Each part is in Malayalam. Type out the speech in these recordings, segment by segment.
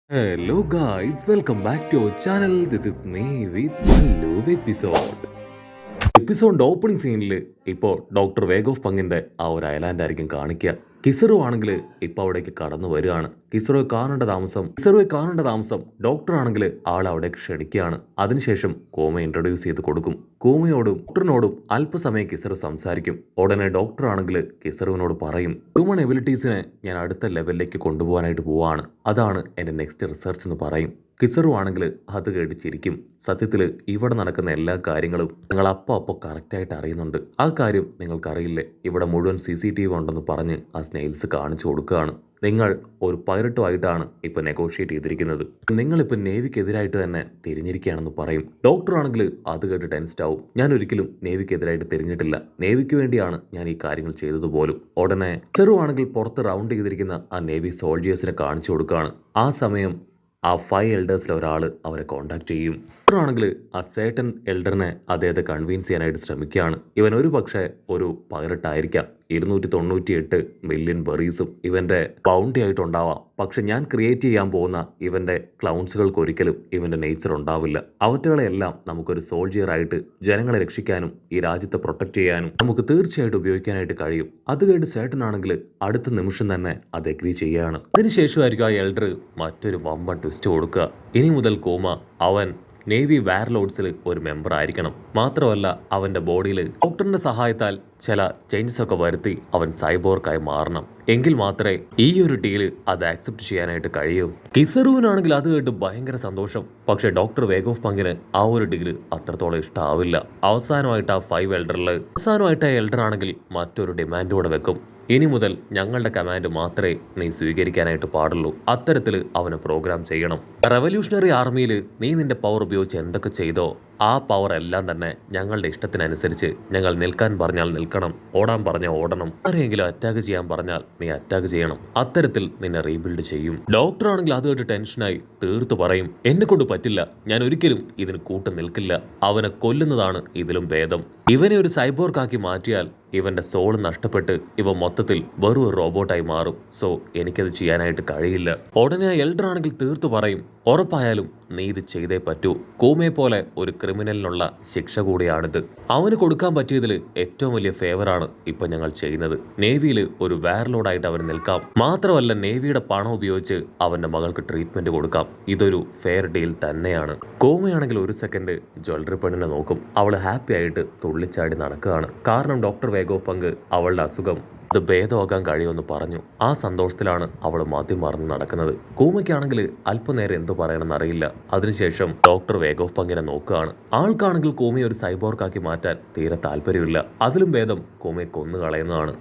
Hello guys, welcome back to our channel. This is me with Mallu episode. എപ്പിസോഡിന്റെ ഓപ്പണിംഗ് സീനിൽ ഇപ്പോൾ ഡോക്ടർ വേഗ് ഓഫ് പങ്ങിന്റെ ആ ഒരു ഐലാൻഡ് ആയിരിക്കും കാണിക്കുക. കിസറു ആണെങ്കിൽ ഇപ്പോൾ അവിടേക്ക് കടന്നു വരികയാണ്. കിസറുവെ കാണേണ്ട താമസം ഡോക്ടർ ആണെങ്കിൽ ആൾ അവിടേക്ക് ക്ഷണിക്കുകയാണ്. അതിനുശേഷം കോമ ഇൻട്രൊഡ്യൂസ് ചെയ്ത് കൊടുക്കും. കോമയോടും ഡോക്ടറിനോടും അല്പസമയം കിസറു സംസാരിക്കും. ഉടനെ ഡോക്ടർ ആണെങ്കിൽ കിസറുവിനോട് പറയും, ഹ്യൂമൺ എബിലിറ്റീസിനെ ഞാൻ അടുത്ത ലെവലിലേക്ക് കൊണ്ടുപോകാനായിട്ട് പോവാണ്. അതാണ് എൻ്റെ നെക്സ്റ്റ് റിസർച്ച് എന്ന് പറയും. കിസറു ആണെങ്കിൽ അത് കേട്ട് ചിരിക്കും. സത്യത്തിൽ ഇവിടെ നടക്കുന്ന എല്ലാ കാര്യങ്ങളും നിങ്ങൾ അപ്പോൾ കറക്റ്റായിട്ട് അറിയുന്നുണ്ട്. ആ കാര്യം നിങ്ങൾക്കറിയില്ലേ, ഇവിടെ മുഴുവൻ CCTV ഉണ്ടെന്ന് പറഞ്ഞ് ആ സ്നെയിൽസ് കാണിച്ചു കൊടുക്കുകയാണ്. നിങ്ങൾ ഒരു പൈലറ്റുമായിട്ടാണ് ഇപ്പോൾ നെഗോഷിയേറ്റ് ചെയ്തിരിക്കുന്നത്. നിങ്ങളിപ്പോൾ നേവിക്കെതിരായിട്ട് തന്നെ തിരിഞ്ഞിരിക്കുകയാണെന്ന് പറയും. ഡോക്ടർ ആണെങ്കിൽ അത് കേട്ട് ടെൻസ്ഡ് ആവും. ഞാൻ ഒരിക്കലും നേവിക്കെതിരായിട്ട് തിരിഞ്ഞിട്ടില്ല, നേവിക്ക് വേണ്ടിയാണ് ഞാൻ ഈ കാര്യങ്ങൾ ചെയ്തത് പോലും. ഉടനെ ചെറുവാണെങ്കിൽ പുറത്ത് റൗണ്ട് ചെയ്തിരിക്കുന്ന ആ നേവി സോൾജിയേഴ്സിനെ കാണിച്ചു കൊടുക്കുകയാണ്. ആ സമയം ആ 5 എൽഡേഴ്സിൽ ഒരാൾ അവരെ കോണ്ടാക്ട് ചെയ്യും. ആണെങ്കിൽ ആ സേട്ടൻ എൽഡറിനെ അദ്ദേഹത്തെ കൺവിൻസ് ചെയ്യാനായിട്ട് ശ്രമിക്കുകയാണ്. ഇവൻ ഒരു പക്ഷേ ഒരു പൈലറ്റായിരിക്കാം. 298 മില്യൺ ബെറീസും ഇവൻ്റെ ബൗണ്ടി ആയിട്ടുണ്ടാവാം. പക്ഷെ ഞാൻ ക്രിയേറ്റ് ചെയ്യാൻ പോകുന്ന ഇവൻ്റെ ക്ലൗൺസുകൾക്ക് ഒരിക്കലും ഇവൻ്റെ നേച്ചർ ഉണ്ടാവില്ല. അവറ്റകളെയെല്ലാം നമുക്കൊരു സോൾജിയറായിട്ട് ജനങ്ങളെ രക്ഷിക്കാനും ഈ രാജ്യത്തെ പ്രൊട്ടക്റ്റ് ചെയ്യാനും നമുക്ക് തീർച്ചയായിട്ടും ഉപയോഗിക്കാനായിട്ട് കഴിയും. അത് കേട്ട് സേട്ടനാണെങ്കിൽ അടുത്ത നിമിഷം തന്നെ അത് എഗ്രി ചെയ്യുകയാണ്. അതിനുശേഷമായിരിക്കും ആ എൽഡർ മറ്റൊരു വമ്പൻ ട്വിസ്റ്റ് കൊടുക്കുക. ഇനി മുതൽ കോമ അവൻ നേവി വാർലോഡ്സിൽ ഒരു മെമ്പർ ആയിരിക്കണം. മാത്രമല്ല അവൻ്റെ ബോഡിയിൽ ഡോക്ടറിന്റെ സഹായത്താൽ ചില ചേഞ്ചസ് ഒക്കെ വരുത്തി അവൻ സൈബോർക്കായി മാറണം. എങ്കിൽ മാത്രമേ ഈ ഒരു ഡീല് അത് ആക്സെപ്റ്റ് ചെയ്യാനായിട്ട് കഴിയൂ. കിസറുവിനാണെങ്കിൽ അത് കേട്ട് ഭയങ്കര സന്തോഷം. പക്ഷെ ഡോക്ടർ വേഗ് ഓഫ് പങ്കിന് ആ ഒരു ഡീല് അത്രത്തോളം ഇഷ്ടമാവില്ല. അവസാനമായിട്ട് ആ എൽഡർ ആണെങ്കിൽ മറ്റൊരു ഡിമാൻഡോടെ വെക്കും. ഇനി മുതൽ ഞങ്ങളുടെ കമാൻഡ് മാത്രമേ നീ സ്വീകരിക്കാനായിട്ട് പാടുള്ളൂ. അത്തരത്തിൽ അവന് പ്രോഗ്രാം ചെയ്യണം. റെവല്യൂഷണറി ആർമിയിൽ നീ നിന്റെ പവർ ഉപയോഗിച്ച് എന്തൊക്കെ ചെയ്തോ ആ പവർ എല്ലാം തന്നെ ഞങ്ങളുടെ ഇഷ്ടത്തിനനുസരിച്ച് ഞങ്ങൾ നിൽക്കാൻ പറഞ്ഞാൽ നിൽക്കണം, ഓടാൻ പറഞ്ഞാൽ ഓടണം, ആരെയെങ്കിലും അറ്റാക്ക് ചെയ്യാൻ പറഞ്ഞാൽ നീ അറ്റാക്ക് ചെയ്യണം. അത്തരത്തിൽ നിന്നെ റീബിൽഡ് ചെയ്യും. ഡോക്ടർ ആണെങ്കിൽ അത് കേട്ട് ടെൻഷനായി തീർത്തു പറയും, എന്നെ കൊണ്ട് പറ്റില്ല, ഞാൻ ഒരിക്കലും ഇതിന് കൂട്ടു നിൽക്കില്ല. അവനെ കൊല്ലുന്നതാണ് ഇതിലും ഭേദം. ഇവനെ ഒരു സൈബോർക്കാക്കി മാറ്റിയാൽ ഇവന്റെ സോൾ നഷ്ടപ്പെട്ട് ഇവ മൊത്തത്തിൽ വെറും ഒരു റോബോട്ടായി മാറും. സോ എനിക്കത് ചെയ്യാനായിട്ട് കഴിയില്ല. ഉടനെ എൽഡർ ആണെങ്കിൽ തീർത്തു പറയും, ഉറപ്പായാലും നീ ഇത് ചെയ്തേ പറ്റൂ. കോമയെ പോലെ ഒരു ക്രിമിനലിനുള്ള ശിക്ഷ കൂടിയാണിത്. അവന് കൊടുക്കാൻ പറ്റിയതിൽ ഏറ്റവും വലിയ ഫേവറാണ് ഇപ്പൊ ഞങ്ങൾ ചെയ്യുന്നത്. നേവിയിൽ ഒരു വാർലോഡായിട്ട് അവന് നിൽക്കാം. മാത്രമല്ല നേവിയുടെ പണം ഉപയോഗിച്ച് അവന്റെ മകൾക്ക് ട്രീറ്റ്മെന്റ് കൊടുക്കാം. ഇതൊരു ഫെയർ ഡീൽ തന്നെയാണ്. കോമയാണെങ്കിൽ ഒരു സെക്കൻഡ് ജ്വല്ലറി പെണ്ണിനെ നോക്കും. അവൾ ഹാപ്പി ആയിട്ട് തുള്ളിച്ചാടി നടക്കുകയാണ്. കാരണം ഡോക്ടർ വേഗ് ഓഫ് പങ്ക് അവളുടെ അസുഖം അത് ഭേദമാക്കാൻ കഴിയുമെന്ന് പറഞ്ഞു. ആ സന്തോഷത്തിലാണ് അവൾ മദ്യം മറന്ന് നടക്കുന്നത്. കൂമയ്ക്കാണെങ്കിൽ അല്പനേരം എന്തു പറയണമെന്ന് അറിയില്ല. അതിനുശേഷം ഡോക്ടർ വേഗ് ഓഫ് പങ്കിനെ നോക്കുകയാണ്. ആൾക്കാണെങ്കിൽ കൂമയെ ഒരു സൈബോർക്കാക്കി മാറ്റാൻ തീരെ താല്പര്യമില്ല. അതിലും ഭേദം കൂമയെ കൊന്നു കളയുന്നതാണ്.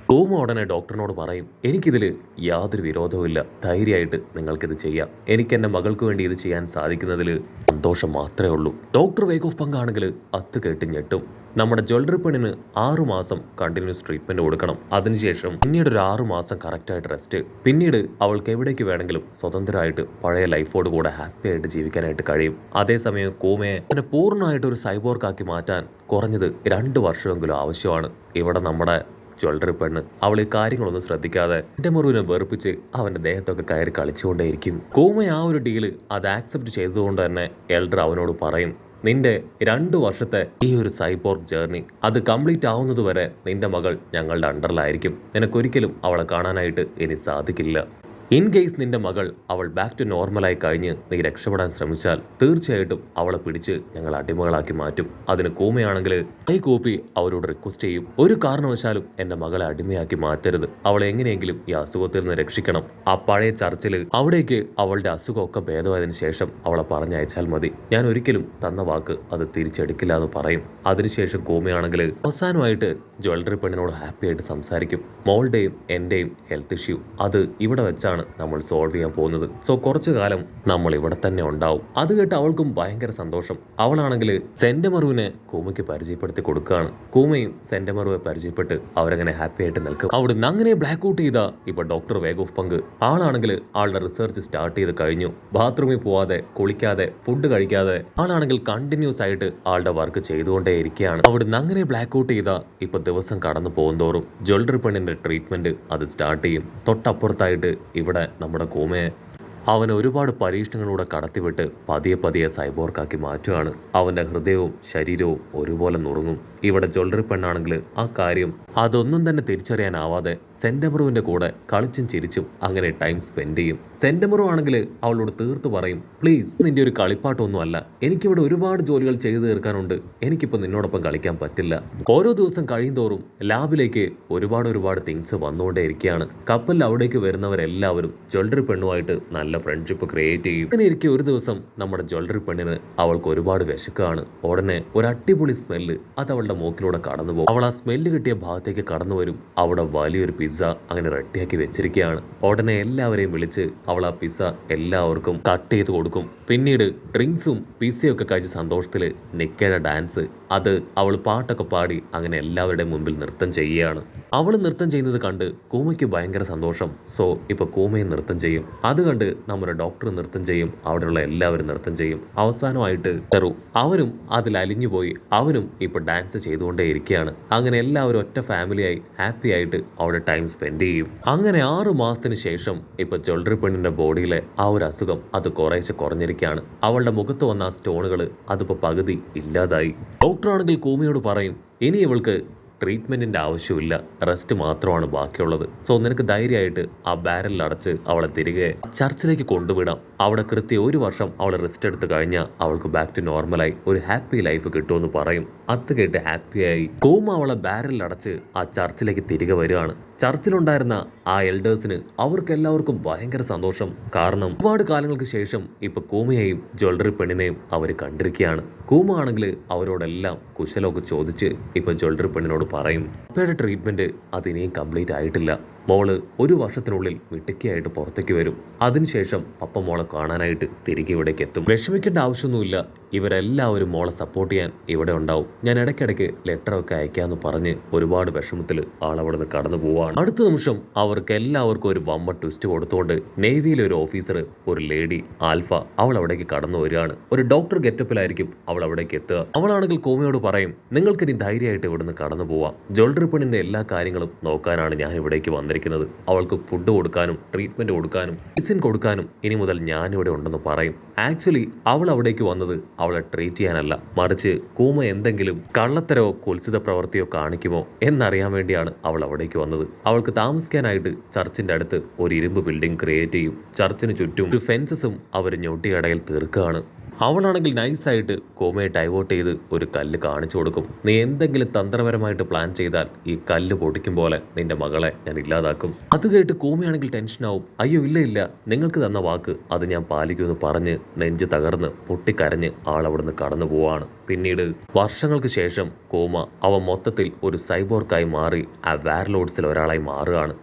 കൂമ ഉടനെ ഡോക്ടറിനോട് പറയും, എനിക്കിതിൽ യാതൊരു വിരോധവുമില്ല, ധൈര്യമായിട്ട് നിങ്ങൾക്കിത് ചെയ്യാം. എനിക്ക് എൻ്റെ മകൾക്ക് വേണ്ടി ഇത് ചെയ്യാൻ സാധിക്കുന്നതിൽ സന്തോഷം മാത്രമേ ഉള്ളൂ. ഡോക്ടർ വേഗ് ഓഫ് പങ്കാണെങ്കിൽ അത് കേട്ട് ഞെട്ടും. നമ്മുടെ ജ്വല്ലറി പെണ്ണിന് 6 മാസം കണ്ടിന്യൂസ് ട്രീറ്റ്മെന്റ് കൊടുക്കണം. അതിനുശേഷം പിന്നീട് ഒരു 6 മാസം കറക്റ്റായിട്ട് റെസ്റ്റ്. പിന്നീട് അവൾക്ക് എവിടേക്ക് വേണമെങ്കിലും സ്വതന്ത്രമായിട്ട് പഴയ ലൈഫോട് കൂടെ ഹാപ്പി ആയിട്ട് ജീവിക്കാനായിട്ട് കഴിയും. അതേസമയം കോമയെ തന്നെ പൂർണ്ണമായിട്ട് ഒരു സൈബോർക്കാക്കി മാറ്റാൻ കുറഞ്ഞത് 2 വർഷമെങ്കിലും ആവശ്യമാണ്. ഇവിടെ നമ്മുടെ ജ്വല്ലറി പെണ്ണ് അവൾ ഈ കാര്യങ്ങളൊന്നും ശ്രദ്ധിക്കാതെ എൻ്റെ മുറിവിനെ വെറുപ്പിച്ച് അവൻ്റെ ദേഹത്തൊക്കെ കയറി കളിച്ചുകൊണ്ടേയിരിക്കും. കോമ ആ ഒരു ഡീല് അത് ആക്സെപ്റ്റ് ചെയ്തതുകൊണ്ട് തന്നെ എൽഡർ അവനോട് പറയും, നിന്റെ 2 വർഷത്തെ ഈ ഒരു സൈബോർഗ് ജേർണി അത് കംപ്ലീറ്റ് ആവുന്നത് വരെ നിന്റെ മകൾ ഞങ്ങളുടെ അണ്ടറിലായിരിക്കും. നിനക്കൊരിക്കലും അവളെ കാണാനായിട്ട് ഇനി സാധിക്കില്ല. ഇൻ കേസ് നിന്റെ മകൾ അവൾ ബാക്ക് ടു നോർമലായി കഴിഞ്ഞ് നീ രക്ഷപ്പെടാൻ ശ്രമിച്ചാൽ തീർച്ചയായിട്ടും അവളെ പിടിച്ച് ഞങ്ങൾ അടിമകളാക്കി മാറ്റും. അതിന് കൂമയാണെങ്കിൽ കൈ കൂപ്പി അവരോട് റിക്വസ്റ്റ് ചെയ്യും, ഒരു കാരണവശാലും എൻ്റെ മകളെ അടിമയാക്കി മാറ്റരുത്. അവളെ എങ്ങനെയെങ്കിലും ഈ അസുഖത്തിൽ നിന്ന് രക്ഷിക്കണം. ആ പഴയ ചർച്ചിൽ അവിടേക്ക് അവളുടെ അസുഖമൊക്കെ ഭേദമായതിനു ശേഷം അവളെ പറഞ്ഞയച്ചാൽ മതി. ഞാൻ ഒരിക്കലും തന്ന വാക്ക് അത് തിരിച്ചെടുക്കില്ല എന്ന് പറയും. അതിനുശേഷം കൂമയാണെങ്കിൽ അവസാനമായിട്ട് ജ്വല്ലറി പെണ്ണിനോട് ഹാപ്പി ആയിട്ട് സംസാരിക്കും. മോളുടെയും എൻ്റെയും ഹെൽത്ത് ഇഷ്യൂ അത് ഇവിടെ വെച്ചാണ് നമ്മൾ സോൾവ് ചെയ്യാൻ പോകുന്നത്. സോ കുറച്ചു കാലം നമ്മൾ ഇവിടെ തന്നെ ഉണ്ടാവും. അത് കേട്ട് അവൾക്കും ഭയങ്കര സന്തോഷം. അവളാണെങ്കിൽ സെന്റമറുവിനെ കൂമയ്ക്ക് പരിചയപ്പെടുത്തി കൊടുക്കുകയാണ്. കൂമയും സെന്റമറുവെ പരിചയപ്പെട്ട് അവരങ്ങനെ ഹാപ്പി ആയിട്ട് നിൽക്കും. അവിടുന്ന് അങ്ങനെ ബ്ലാക്ക് ഔട്ട് ചെയ്ത ഇപ്പൊ ഡോക്ടർ വേഗ് ഓഫ് പങ്ക് ആളാണെങ്കിൽ ആളുടെ റിസർച്ച് സ്റ്റാർട്ട് ചെയ്ത് കഴിഞ്ഞു. ബാത്റൂമിൽ പോവാതെ, കുളിക്കാതെ, ഫുഡ് കഴിക്കാതെ ആളാണെങ്കിൽ കണ്ടിന്യൂസ് ആയിട്ട് ആളുടെ വർക്ക് ചെയ്തുകൊണ്ടേ ഇരിക്കുകയാണ്. അവിടുന്ന് അങ്ങനെ ബ്ലാക്ക് ഔട്ട് ചെയ്ത ഇപ്പൊ ദിവസം കടന്നു പോകുന്തോറും ജ്വല്ലറി പെണ്ണിന്റെ ട്രീറ്റ്മെന്റ് അത് സ്റ്റാർട്ട് ചെയ്യും. തൊട്ടപ്പുറത്തായിട്ട് ഇവിടെ നമ്മുടെ കോമയെ അവനെ ഒരുപാട് പരീക്ഷണങ്ങളിലൂടെ കടത്തിവിട്ട് പതിയെ പതിയെ സൈബോർക്കാക്കി മാറ്റുകയാണ്. അവന്റെ ഹൃദയവും ശരീരവും ഒരുപോലെ നുറുങ്ങും. ഇവിടെ ജ്വല്ലറി പെണ്ണാണെങ്കിൽ ആ കാര്യം അതൊന്നും തന്നെ തിരിച്ചറിയാനാവാതെ സെന്റമറുവിന്റെ കൂടെ കളിച്ചും ചിരിച്ചും അങ്ങനെ ടൈം സ്പെൻഡ് ചെയ്യും. സെന്റമറു ആണെങ്കിൽ അവളോട് തീർത്തു പറയും, പ്ലീസ് നിന്റെ ഒരു കളിപ്പാട്ടൊന്നും അല്ല, എനിക്കിവിടെ ഒരുപാട് ജോലികൾ ചെയ്തു തീർക്കാനുണ്ട്, എനിക്കിപ്പോൾ നിന്നോടൊപ്പം കളിക്കാൻ പറ്റില്ല. ഓരോ ദിവസം കഴിയുന്തോറും ലാബിലേക്ക് ഒരുപാട് തിങ്സ് വന്നുകൊണ്ടേ ഇരിക്കുകയാണ്. കപ്പലിൽ അവിടേക്ക് വരുന്നവരെല്ലാവരും ജ്വല്ലറി പെണ്ണുമായിട്ട് നല്ല ഫ്രണ്ട്ഷിപ്പ് ക്രിയേറ്റ് ചെയ്യും. അങ്ങനെ ഇരിക്കെ ഒരു ദിവസം നമ്മുടെ ജ്വല്ലറി പെണ്ണിന് അവൾക്ക് ഒരുപാട് വിശക്കാണ്. ഉടനെ ഒരു അടിപൊളി സ്മെല്ല് അത് അവളുടെ മൂക്കിലൂടെ കടന്നു പോകും. അവൾ ആ സ്മെല്ല് കിട്ടിയ ഭാഗത്തേക്ക് കടന്നു വരും. അവിടെ വലിയൊരു പിസ്സ അങ്ങനെ റെഡിയാക്കി വെച്ചിരിക്കുകയാണ്. ഉടനെ എല്ലാവരെയും വിളിച്ച് അവൾ ആ പിസ്സ എല്ലാവർക്കും കട്ട് ചെയ്ത് കൊടുക്കും. പിന്നീട് ഡ്രിങ്ക്സും പിസ്സയും ഒക്കെ കഴിച്ച സന്തോഷത്തിൽ നിക്കയുടെ ഡാൻസ് അത് അവൾ പാട്ടൊക്കെ പാടി അങ്ങനെ എല്ലാവരുടെയും മുമ്പിൽ നൃത്തം ചെയ്യുകയാണ്. അവൾ നൃത്തം ചെയ്യുന്നത് കണ്ട് കൂമയ്ക്ക് ഭയങ്കര സന്തോഷം. സോ ഇപ്പൊ കൂമയും നൃത്തം ചെയ്യും. അത് കണ്ട് നമ്മുടെ ഡോക്ടർ നൃത്തം ചെയ്യും. അവിടെയുള്ള എല്ലാവരും നൃത്തം ചെയ്യും. അവസാനമായിട്ട് ചെറു അവനും അതിൽ അലിഞ്ഞുപോയി. അവനും ഇപ്പൊ ഡാൻസ് ചെയ്തുകൊണ്ടേ ഇരിക്കുകയാണ്. അങ്ങനെ എല്ലാവരും ഒറ്റ ഫാമിലിയായി ഹാപ്പി ആയിട്ട് അവിടെ ടൈം സ്പെൻഡ് ചെയ്യും. അങ്ങനെ 6 മാസത്തിന് ശേഷം ഇപ്പൊ ജ്വല്ലറി പെണ്ണിന്റെ ബോഡിയിലെ ആ ഒരു അസുഖം അത് കുറേശ്ശെ കുറഞ്ഞിരിക്കുകയാണ്. അവളുടെ മുഖത്ത് വന്ന ആ സ്റ്റോണുകൾ അതിപ്പോ പകുതി ഇല്ലാതായി. ഡോക്ടറാണെങ്കിൽ കൂമയോട് പറയും, ഇനി ഇവൾക്ക് ട്രീറ്റ്മെന്റിന്റെ ആവശ്യമില്ല, റെസ്റ്റ് മാത്രമാണ് ബാക്കിയുള്ളത്. സോ നിനക്ക് ധൈര്യമായിട്ട് ആ ബാരലിൽ അടച്ച് അവളെ തിരികെ ചർച്ചിലേക്ക് കൊണ്ടുവിടാം. അവിടെ കൃത്യം 1 വർഷം അവൾ റെസ്റ്റ് എടുത്ത് കഴിഞ്ഞാൽ അവൾക്ക് ബാക്ക് ടു നോർമലായി ഒരു ഹാപ്പി ലൈഫ് കിട്ടുമെന്ന് പറയും. അത് കേട്ട് ഹാപ്പിയായി കൂമ അവളെ ബാരലിൽ അടച്ച് ആ ചർച്ചിലേക്ക് തിരികെ വരികയാണ്. ചർച്ചിലുണ്ടായിരുന്ന ആ എൽഡേഴ്സിന് അവർക്ക് എല്ലാവർക്കും ഭയങ്കര സന്തോഷം. കാരണം ഒരുപാട് കാലങ്ങൾക്ക് ശേഷം ഇപ്പൊ കൂമയെയും ജ്വല്ലറി പെണ്ണിനെയും അവർ കണ്ടിരിക്കുകയാണ്. കൂമ ആണെങ്കിൽ അവരോടെല്ലാം കുശലമൊക്കെ ചോദിച്ച് ഇപ്പൊ ജ്വല്ലറി പെണ്ണിനോട് പറയും, അപ്പയുടെ ട്രീറ്റ്മെന്റ് അത് ഇനിയും കംപ്ലീറ്റ് ആയിട്ടില്ല. മോള് 1 വർഷത്തിനുള്ളിൽ മിടുക്കിയായിട്ട് പുറത്തേക്ക് വരും. അതിനുശേഷം പപ്പ മോളെ കാണാനായിട്ട് തിരികെ ഇവിടേക്ക് എത്തും. വിഷമിക്കേണ്ട ആവശ്യമൊന്നുമില്ല, ഇവരെല്ലാവരും മോളെ സപ്പോർട്ട് ചെയ്യാൻ ഇവിടെ ഉണ്ടാവും. ഞാൻ ഇടയ്ക്കിടയ്ക്ക് ലെറ്ററൊക്കെ അയക്കാമെന്ന് പറഞ്ഞ് ഒരുപാട് വിഷമത്തിൽ ആളവിടെ നിന്ന് കടന്നു പോവാണ്. അടുത്ത നിമിഷം അവർക്ക് എല്ലാവർക്കും ഒരു വമ്പ ട്വിസ്റ്റ് കൊടുത്തുകൊണ്ട് നേവിയിലെ ഒരു ഓഫീസർ, ഒരു ലേഡി ആൽഫ, അവൾ അവിടേക്ക് കടന്നു വരികയാണ്. ഒരു ഡോക്ടർ ഗെറ്റപ്പിലായിരിക്കും അവൾ അവിടേക്ക് എത്തുക. അവളാണെങ്കിൽ കോമയോട് പറയും, നിങ്ങൾക്ക് ഇനി ധൈര്യമായിട്ട് ഇവിടുന്ന് കടന്നു പോവാം. ജ്വല്ലറി പെണ്ണിന്റെ എല്ലാ കാര്യങ്ങളും നോക്കാനാണ് ഞാൻ ഇവിടേക്ക് വന്നിരിക്കുന്നത്. അവൾക്ക് ഫുഡ് കൊടുക്കാനും ട്രീറ്റ്മെന്റ് കൊടുക്കാനും മെഡിസിൻ കൊടുക്കാനും ഇനി മുതൽ ഞാനിവിടെ ഉണ്ടെന്ന് പറയും. ആക്ച്വലി അവൾ അവിടേക്ക് വന്നത് അവളെ ട്രീറ്റ് ചെയ്യാനല്ല, മറിച്ച് കൂമ എന്തെങ്കിലും കള്ളത്തരോ കുൽസിത പ്രവൃത്തിയോ കാണിക്കുമോ എന്നറിയാൻ വേണ്ടിയാണ് അവൾ അവിടേക്ക് വന്നത്. അവൾക്ക് താമസിക്കാനായിട്ട് ചർച്ചിന്റെ അടുത്ത് ഒരു ഇരുമ്പ് ബിൽഡിംഗ് ക്രിയേറ്റ് ചെയ്യും. ചർച്ചിന് ചുറ്റും ഒരു ഫെൻസസും അവർ ഞൊട്ടിയടയിൽ തീർക്കുകയാണ്. അവളാണെങ്കിൽ നൈസായിട്ട് കോമയെ ഡൈവേർട്ട് ചെയ്ത് ഒരു കല്ല് കാണിച്ചു കൊടുക്കും. നീ എന്തെങ്കിലും തന്ത്രപരമായിട്ട് പ്ലാൻ ചെയ്താൽ ഈ കല്ല് പൊട്ടിക്കും പോലെ നിന്റെ മകളെ ഞാൻ ഇല്ലാതാക്കും. അത് കേട്ട് കോമയാണെങ്കിൽ ടെൻഷനാവും. അയ്യോ ഇല്ല, നിങ്ങൾക്ക് തന്ന വാക്ക് അത് ഞാൻ പാലിക്കുമെന്ന് പറഞ്ഞ് നെഞ്ച് തകർന്ന് പൊട്ടിക്കരഞ്ഞ് ആളവിടുന്ന് കടന്നു പോവാണ്. പിന്നീട് വർഷങ്ങൾക്ക് ശേഷം കോമ അവൻ മൊത്തത്തിൽ ഒരു സൈബോർക്കായി മാറി ആ വാർലോഡ്സിൽ ഒരാളായി മാറുകയാണ്.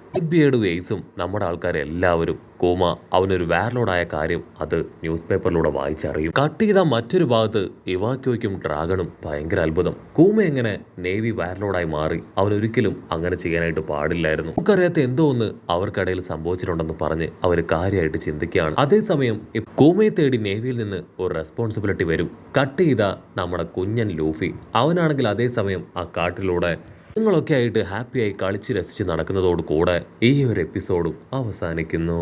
വേസും നമ്മുടെ ആൾക്കാരെല്ലാവരും കോമ അവനൊരു വാർലോഡായ കാര്യം അത് ന്യൂസ് പേപ്പറിലൂടെ വായിച്ചറിയും. കട്ട് ചെയ്ത മറ്റൊരു ഭാഗത്ത് ഇവാക്യോയ്ക്കും ഡ്രാഗണും ഭയങ്കര അത്ഭുതം. കൂമ എങ്ങനെ നേവി വാർലോഡായി മാറി? അവനൊരിക്കലും അങ്ങനെ ചെയ്യാനായിട്ട് പാടില്ലായിരുന്നു. നമുക്കറിയാത്ത എന്തോ ഒന്ന് അവർക്കിടയിൽ സംഭവിച്ചിട്ടുണ്ടെന്ന് പറഞ്ഞ് അവർ കാര്യമായിട്ട് ചിന്തിക്കുകയാണ്. അതേസമയം കൂമയെ തേടി നേവിയിൽ നിന്ന് ഒരു റെസ്പോൺസിബിലിറ്റി വരും. കട്ട് ചെയ്ത നമ്മുടെ കുഞ്ഞൻ ലൂഫി, അവനാണെങ്കിൽ അതേസമയം ആ കാട്ടിലൂടെ നിങ്ങളൊക്കെ ആയിട്ട് ഹാപ്പിയായി കളിച്ച് രസിച്ച് നടക്കുന്നതോട് കൂടെ ഈ ഒരു എപ്പിസോഡും അവസാനിക്കുന്നു.